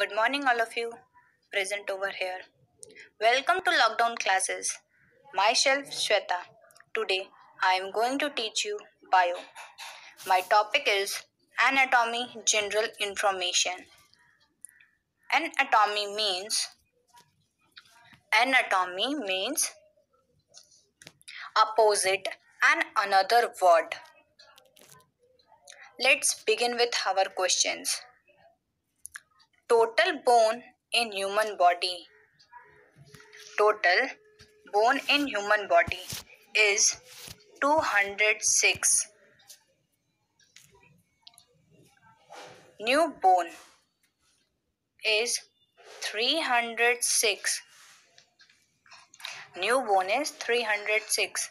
Good morning, all of you present over here. Welcome to lockdown classes. Myself, Shweta. Today, I am going to teach you bio. My topic is anatomy general information. Anatomy means anatomy means opposite and another word. Let's begin with our questions. Total bone in human body. Total bone in human body is 206. New bone is 306. New bone is 306.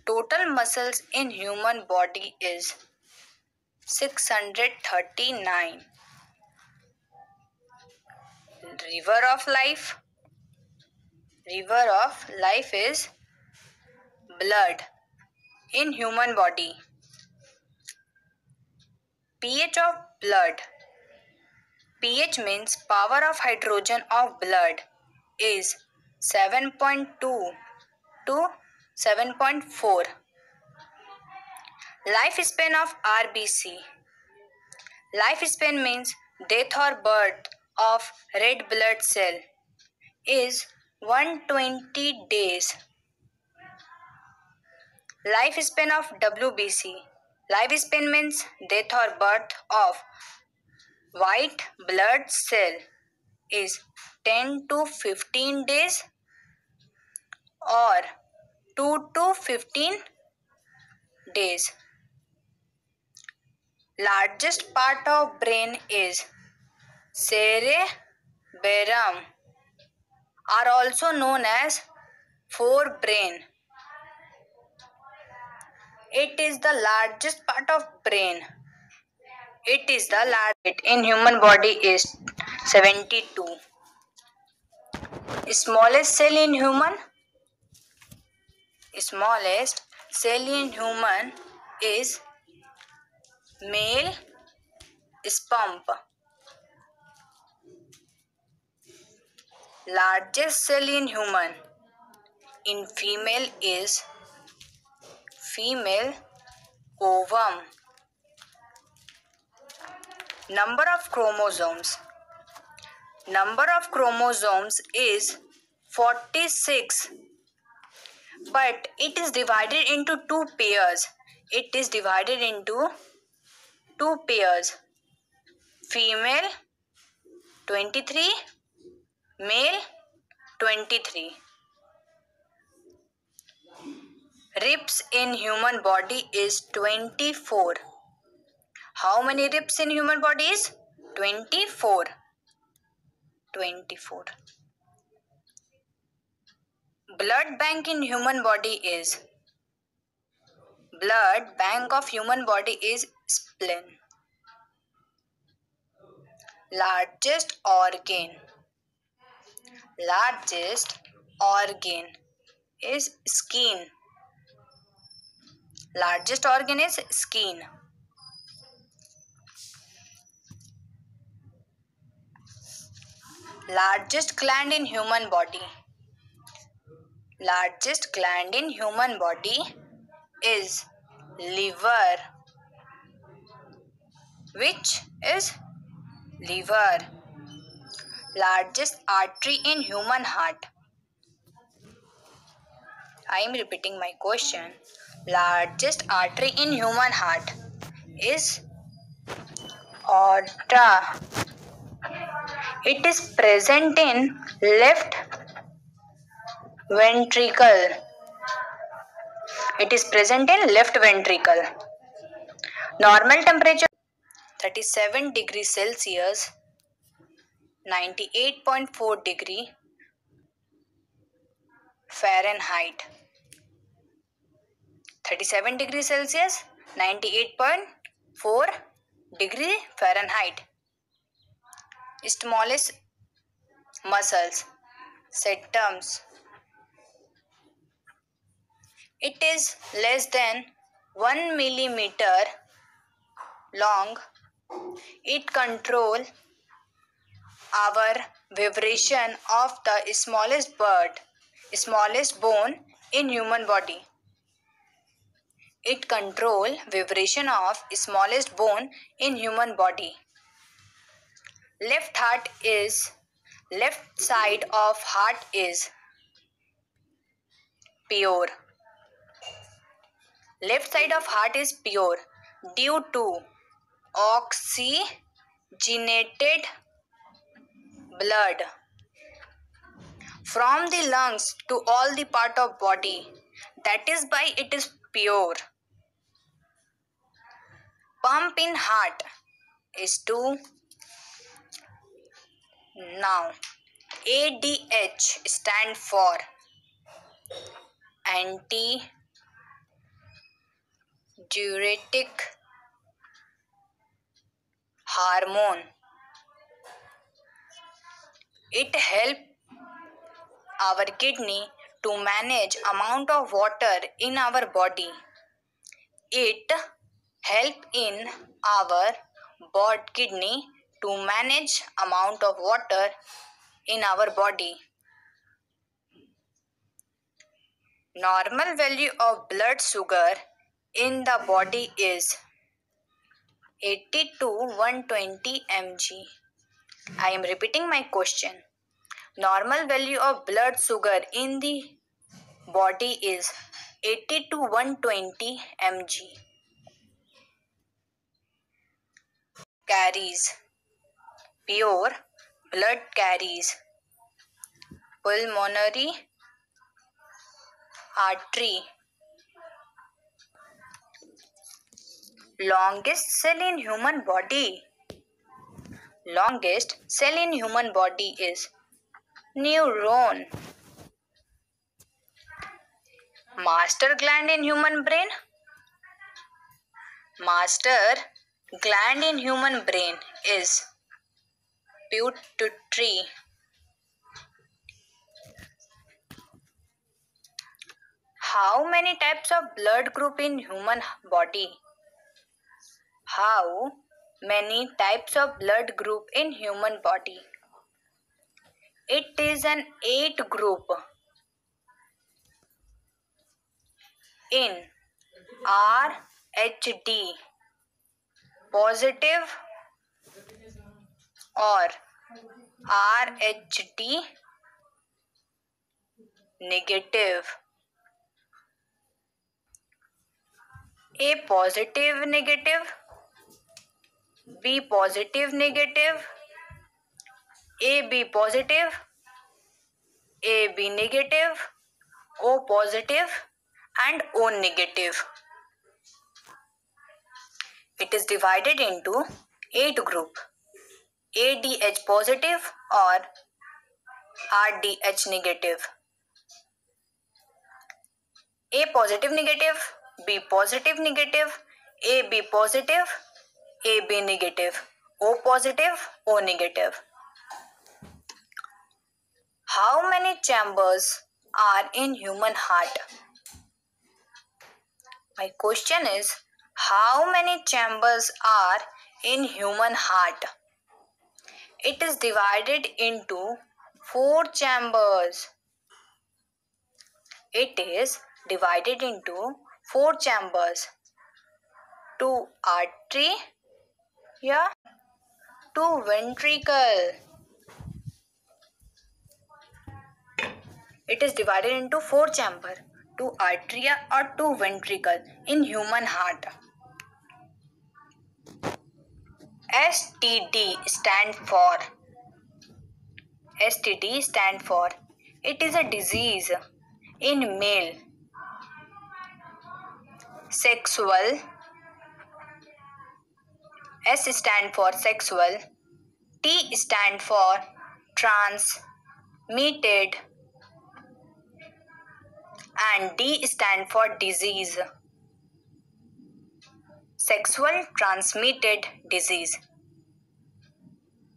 Total muscles in human body is 639. River of life. River of life is blood in human body. pH of blood. pH means power of hydrogen of blood is 7.2 to 7.4. Lifespan of RBC. Lifespan means death or birth of red blood cell is 120 days. Lifespan of WBC. Lifespan means death or birth of white blood cell is 10 to 15 days or 2 to 15 days. Largest part of brain is cerebellum, are also known as forebrain. It is the largest part of brain. It is the largest in human body is 72. Smallest cell in human. Smallest cell in human is male sperm. Largest cell in human in female is female ovum. Number of chromosomes. Number of chromosomes is 46, but it is divided into two pairs. It is divided into two pairs. Female 23, male 23. Ribs in human body is 24. How many ribs in human body is? 24. 24. Blood bank in human body is blood bank of human body is spleen. Largest organ. Largest organ is skin. Largest organ is skin. Largest gland in human body. Largest gland in human body is liver. Which is liver. Largest artery in human heart. I am repeating my question. Largest artery in human heart is aorta. It is present in left ventricle. It is present in left ventricle. Normal temperature 37 degrees Celsius, 98.4 degree Fahrenheit. 37 degrees Celsius, 98.4 degree Fahrenheit. Smallest muscles, septums. It is less than 1 millimeter long It controls our vibration of the smallest bone in human body. It controls vibration of smallest bone in human body. Left side of heart is pure. Left side of heart is pure due to oxygenated blood from the lungs to all the part of body. That is why it is pure. Pump in heart is 2. Now, ADH stand for anti-diuretic hormone. It helps our kidney to manage amount of water in our body. It helps in our kidney to manage amount of water in our body. Normal value of blood sugar in the body is 80 to 120 mg. I am repeating my question. Normal value of blood sugar in the body is 80 to 120 mg. Carries. Pure blood carries pulmonary artery. Longest cell in human body. Longest cell in human body is neuron. Master gland in human brain. Master gland in human brain is pituitary. How many types of blood group in human body? How many types of blood group in human body? It is an 8 group. In RHD positive or RHD negative. A positive negative, B positive negative, AB positive, AB negative, O positive and O negative. It is divided into 8 group. ADH positive or RDH negative. A positive negative, B positive negative, AB positive, AB negative, O positive, O negative. How many chambers are in human heart? My question is, how many chambers are in human heart? It is divided into 4 chambers. It is divided into 4 chambers. 2 artery, 2 ventricle. It is divided into 4 chambers, 2 arteria or 2 ventricle in human heart. STD stand for. STD stand for. It is a disease in male. Sexual. S stand for sexual. T stand for transmitted. And D stand for disease. Sexual transmitted disease.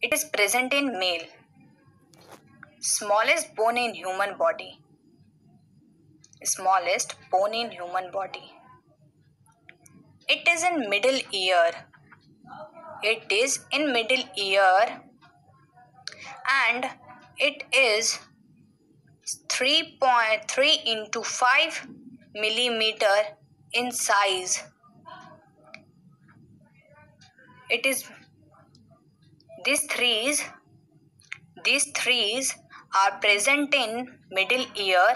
It is present in male. Smallest bone in human body. Smallest bone in human body. It is in middle ear. It is in middle ear and it is 3.3 into 5 millimeter in size. It is these threes are present in middle ear,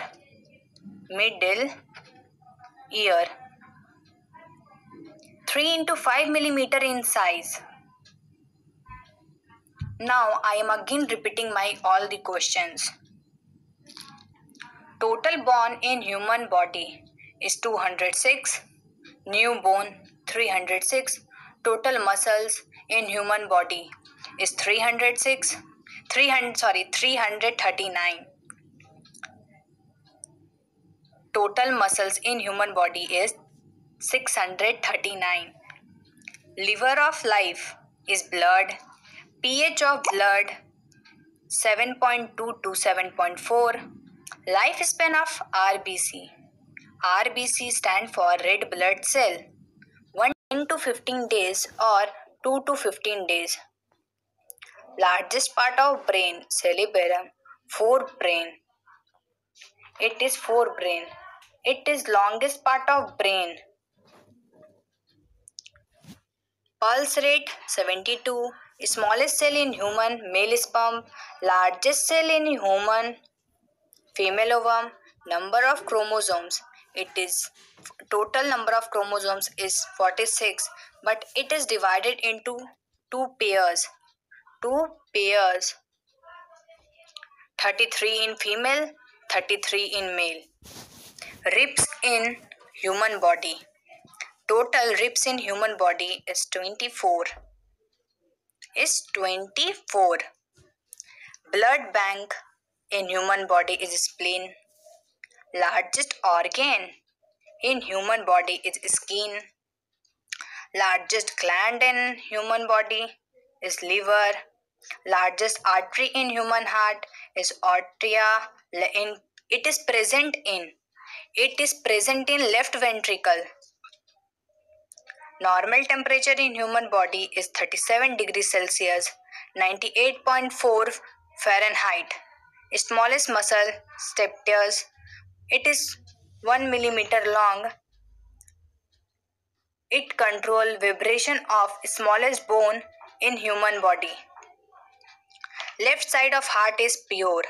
3 into 5 millimeter in size. Now I am again repeating all the questions. Total bone in human body is 206, new bone 306. Total muscles in human body is 339. Total muscles in human body is 639. Liver of life is blood. pH of blood 7.2 to 7.4. Lifespan of RBC. RBC stand for red blood cell. 1 to 15 days or 2 to 15 days. Largest part of brain, cerebellum, forebrain. It is forebrain. It is longest part of brain. Pulse rate 72. Smallest cell in human, male sperm. Largest cell in human, female ovum. Number of chromosomes. It is total number of chromosomes is 46, but it is divided into two pairs. 33 in female, 33 in male. Ribs in human body. Total ribs in human body is 24. Blood bank in human body is spleen. Largest organ in human body is skin. Largest gland in human body is liver. Largest artery in human heart is arteria. It is present in left ventricle. Normal temperature in human body is 37 degrees Celsius, 98.4 Fahrenheit. Smallest muscle, stapes. It is 1 millimeter long. It controls vibration of smallest bone in human body. Left side of heart is pure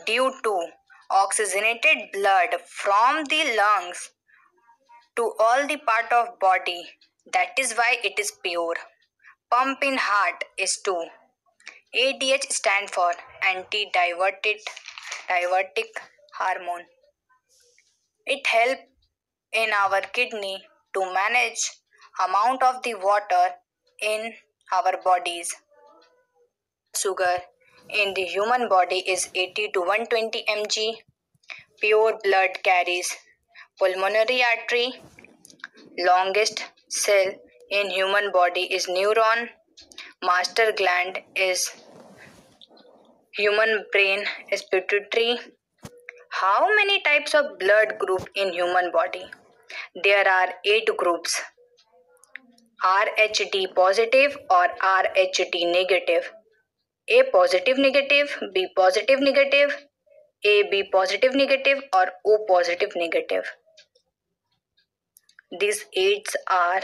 due to oxygenated blood from the lungs to all the part of body. That is why it is pure. Pump in heart is 2. ADH stand for antidiuretic hormone. It helps in our kidney to manage amount of the water in our bodies. Sugar in the human body is 80 to 120 mg. Pure blood carries pulmonary artery. Longest cell in human body is neuron. Master gland is human brain is pituitary. How many types of blood group in human body? There are 8 groups. Rhd positive or Rhd negative. A positive negative, B positive negative, AB positive negative or O positive negative. These 8 are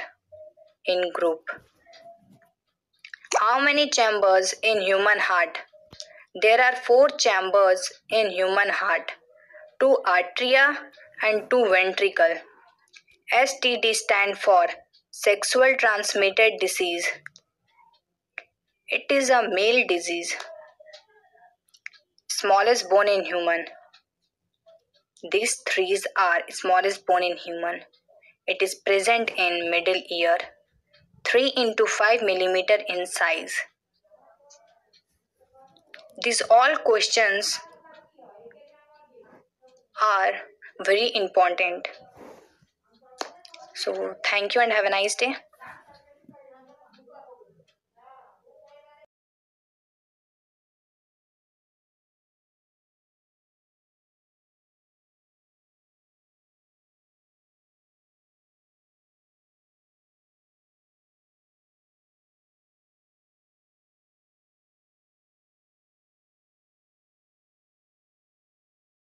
in group. How many chambers in human heart? There are 4 chambers in human heart, 2 atria and 2 ventricle. STD stand for sexual transmitted disease. It is a male disease. Smallest bone in human. These 3 are smallest bone in human. It is present in middle ear, 3 into 5 millimeter in size. These all questions are very important. So thank you and have a nice day.